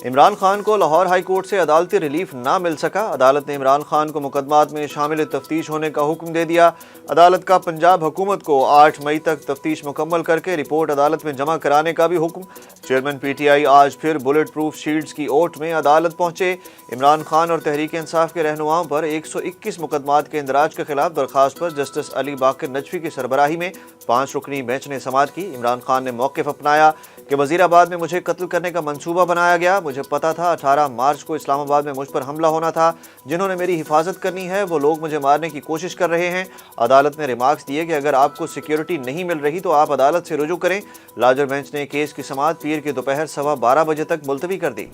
عمران خان کو Lahore high court سے عدالتی ریلیف نہ مل سکا۔ عدالت نے عمران خان کو مقدمات میں شامل تفتیش ہونے کا حکم دے دیا۔ عدالت کا پنجاب حکومت کو 8 مئی تک تفتیش مکمل کر کے رپورٹ عدالت میں جمع کرانے کا بھی حکم۔ چیئرمین پی ٹی آئی آج پھر بلٹ پروف شیلڈز کی اوٹ میں عدالت پہنچے۔ عمران خان اور تحریک انصاف کے رہنماؤں پر 121 مقدمات کے اندراج کے خلاف درخواست پر جسٹس علی باقر نجفی کی سربراہی میں 5 رکنی بینچ نے سماعت کی۔ عمران خان نے موقف اپنایا کہ وزیر آباد میں مجھے قتل کرنے کا منصوبہ بنایا گیا۔ مجھے پتا تھا 18 مارچ کو اسلام آباد میں مجھ پر حملہ ہونا تھا۔ جنہوں نے میری حفاظت کرنی ہے وہ لوگ مجھے مارنے کی کوشش کر رہے ہیں۔ عدالت نے ریمارکس دیے کہ اگر آپ کو سیکیورٹی نہیں مل رہی تو آپ عدالت سے رجوع کریں۔ لارجر بینچ نے کیس کی سماعت پیر کی دوپہر 12:15 بجے تک ملتوی کر دی۔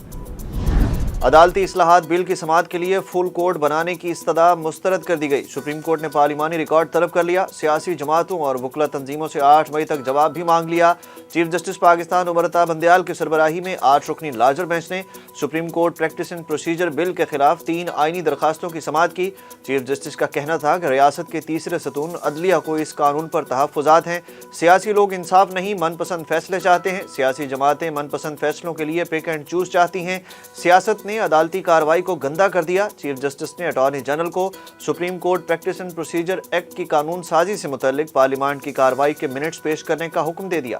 عدالتی اصلاحات بل کی سماعت کے لیے فل کورٹ بنانے کی استدعا مسترد کر دی گئی۔ سپریم کورٹ نے پارلیمانی ریکارڈ طلب کر لیا۔ سیاسی جماعتوں اور وکلا تنظیموں سے 8 مئی تک جواب بھی مانگ لیا۔ چیف جسٹس پاکستان عمر بندیال کی سربراہی میں 8 رکنی لارجر بینچ نے Supreme Court practice and procedure bill کے خلاف 3 آئینی درخواستوں کی سماعت کی۔ چیف جسٹس کا کہنا تھا کہ ریاست کے تیسرے ستون عدلیہ کو اس قانون پر تحفظات ہیں۔ سیاسی لوگ انصاف نہیں من پسند فیصلے چاہتے ہیں۔ سیاسی جماعتیں من پسند فیصلوں کے لیے پک اینڈ چوز چاہتی ہیں۔ سیاست نے عدالتی کارروائی کو گندا کر دیا۔ چیف جسٹس نے اٹارنی جنرل کو supreme Court practice and procedure act کی قانون سازی سے متعلق پارلیمنٹ کی کارروائی کے منٹس پیش کرنے کا حکم دے دیا۔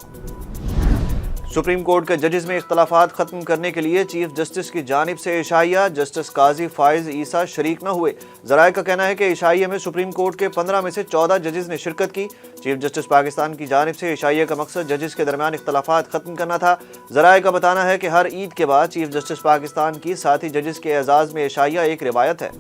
سپریم کورٹ کے ججز میں اختلافات ختم کرنے کے لیے چیف جسٹس کی جانب سے عشائیہ جسٹس قاضی فائز عیسیٰ شریک نہ ہوئے۔ ذرائع کا کہنا ہے کہ عشائیہ میں سپریم کورٹ کے 15 میں سے 14 ججز نے شرکت کی۔ چیف جسٹس پاکستان کی جانب سے عشائیہ کا مقصد ججز کے درمیان اختلافات ختم کرنا تھا۔ ذرائع کا بتانا ہے کہ ہر عید کے بعد چیف جسٹس پاکستان کی ساتھی ججز کے اعزاز میں عشائیہ ایک روایت ہے۔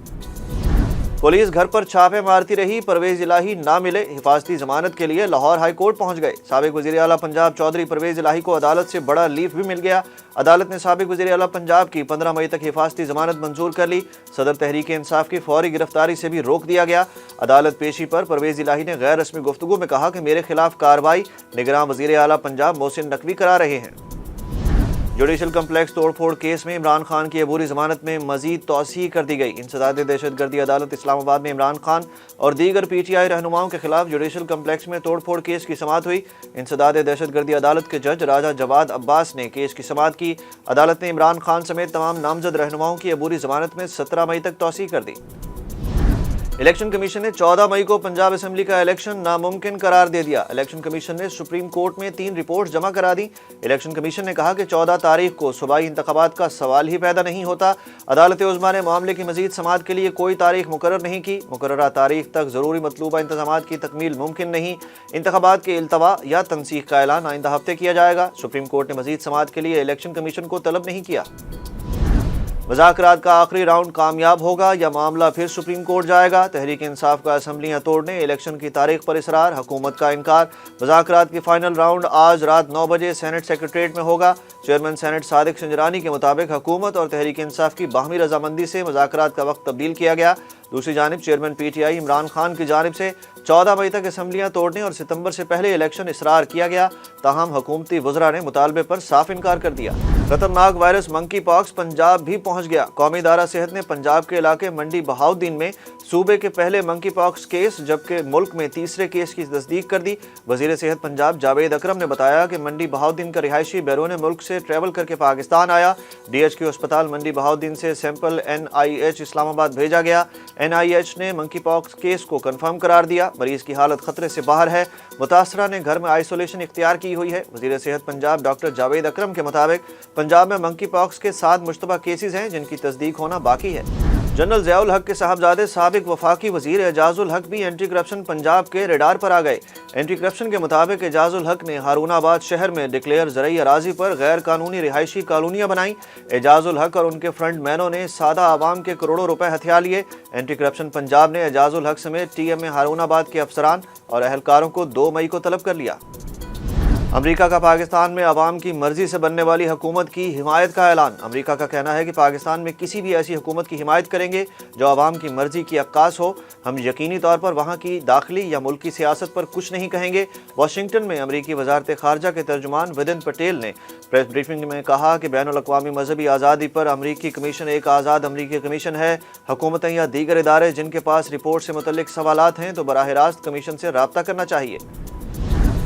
پولیس گھر پر چھاپے مارتی رہی، پرویز الہی نہ ملے، حفاظتی ضمانت کے لیے لاہور ہائی کورٹ پہنچ گئے۔ سابق وزیر اعلیٰ پنجاب چودھری پرویز الہی کو عدالت سے بڑا لیف بھی مل گیا۔ عدالت نے سابق وزیر اعلیٰ پنجاب کی 15 مئی تک حفاظتی ضمانت منظور کر لی۔ صدر تحریک انصاف کی فوری گرفتاری سے بھی روک دیا گیا۔ عدالت پیشی پر پرویز الہی نے غیر رسمی گفتگو میں کہا کہ میرے خلاف کارروائی نگراں وزیر اعلیٰ پنجاب محسن نقوی کرا رہے ہیں۔ جوڈیشل کمپلیکس توڑ پھوڑ کیس میں عمران خان کی عبوری ضمانت میں مزید توسیع کر دی گئی۔ انسداد دہشت گردی عدالت اسلام آباد میں عمران خان اور دیگر پی ٹی آئی رہنماؤں کے خلاف جوڈیشل کمپلیکس میں توڑ پھوڑ کیس کی سماعت ہوئی۔ انسداد دہشت گردی عدالت کے جج راجہ جواد عباس نے کیس کی سماعت کی۔ عدالت نے عمران خان سمیت تمام نامزد رہنماؤں کی عبوری ضمانت میں 17 مئی تک توسیع کر دی۔ الیکشن کمیشن نے 14 مئی کو پنجاب اسمبلی کا الیکشن ناممکن قرار دے دیا۔ الیکشن کمیشن نے سپریم کورٹ میں 3 رپورٹس جمع کرا دی۔ الیکشن کمیشن نے کہا کہ 14 تاریخ کو صوبائی انتخابات کا سوال ہی پیدا نہیں ہوتا۔ عدالت عظمیٰ نے معاملے کی مزید سماعت کے لیے کوئی تاریخ مقرر نہیں کی۔ مقررہ تاریخ تک ضروری مطلوبہ انتظامات کی تکمیل ممکن نہیں۔ انتخابات کے التوا یا تنسیخ کا اعلان آئندہ ہفتے کیا جائے گا۔ سپریم کورٹ نے مزید سماعت کے لیے الیکشن کمیشن کو طلب نہیں کیا۔ مذاکرات کا آخری راؤنڈ کامیاب ہوگا یا معاملہ پھر سپریم کورٹ جائے گا؟ تحریک انصاف کا اسمبلیاں توڑنے الیکشن کی تاریخ پر اصرار، حکومت کا انکار۔ مذاکرات کی فائنل راؤنڈ آج رات 9 بجے سینٹ سیکریٹریٹ میں ہوگا۔ چیئرمین سینٹ صادق شنجرانی کے مطابق حکومت اور تحریک انصاف کی باہمی رضامندی سے مذاکرات کا وقت تبدیل کیا گیا۔ دوسری جانب chairman P T I Imran Khan کی جانب سے 14 مئی تک اسمبلیاں توڑنے اور ستمبر سے پہلے الیکشن اصرار کیا گیا، تاہم حکومتی وزراء نے مطالبے پر صاف انکار کر دیا۔ خطرناک وائرس منکی پاکس پنجاب بھی پہنچ گیا۔ قومی ادارہ صحت نے پنجاب کے علاقے منڈی بہاؤالدین میں صوبے کے پہلے منکی پاکس کیس جبکہ ملک میں تیسرے کیس کی تصدیق کر دی۔ وزیر صحت پنجاب جاوید اکرم نے بتایا کہ منڈی بہاؤالدین کا رہائشی بیرون ملک سے ٹریول کر کے پاکستان آیا۔ ڈی ایچ کیو اسپتال منڈی بہاؤالدین سے سیمپل NIH اسلام آباد بھیجا گیا۔ NIH نے منکی پاکس کیس کو کنفرم قرار دیا۔ مریض کی حالت خطرے سے باہر ہے۔ متاثرہ نے گھر میں آئسولیشن اختیار کی ہوئی ہے۔ وزیر صحت پنجاب ڈاکٹر جاوید اکرم کے مطابق پنجاب میں منکی پاکس کے 7 مشتبہ کیسز ہیں جن کی تصدیق ہونا باقی ہے۔ جنرل ضیاء الحق کے صاحبزادے سابق وفاقی وزیر اعجاز الحق بھی اینٹی کرپشن پنجاب کے ریڈار پر آ گئے۔ اینٹی کرپشن کے مطابق اعجاز الحق نے ہارون آباد شہر میں ڈکلیئر زرعی اراضی پر غیر قانونی رہائشی کالونیاں بنائیں۔ اعجاز الحق اور ان کے فرنٹ مینوں نے سادہ عوام کے کروڑوں روپے ہتھیا لیے۔ اینٹی کرپشن پنجاب نے اعجاز الحق سمیت TMA ہارون آباد کے افسران اور اہلکاروں کو 2 مئی کو طلب کر لیا۔ امریکہ کا پاکستان میں عوام کی مرضی سے بننے والی حکومت کی حمایت کا اعلان۔ امریکہ کا کہنا ہے کہ پاکستان میں کسی بھی ایسی حکومت کی حمایت کریں گے جو عوام کی مرضی کی عکاس ہو۔ ہم یقینی طور پر وہاں کی داخلی یا ملکی سیاست پر کچھ نہیں کہیں گے۔ واشنگٹن میں امریکی وزارت خارجہ کے ترجمان ودن پٹیل نے پریس بریفنگ میں کہا کہ بین الاقوامی مذہبی آزادی پر امریکی کمیشن ایک آزاد امریکی کمیشن ہے۔ حکومتیں یا دیگر ادارے جن کے پاس رپورٹ سے متعلق سوالات ہیں تو براہ راست کمیشن سے رابطہ کرنا چاہیے۔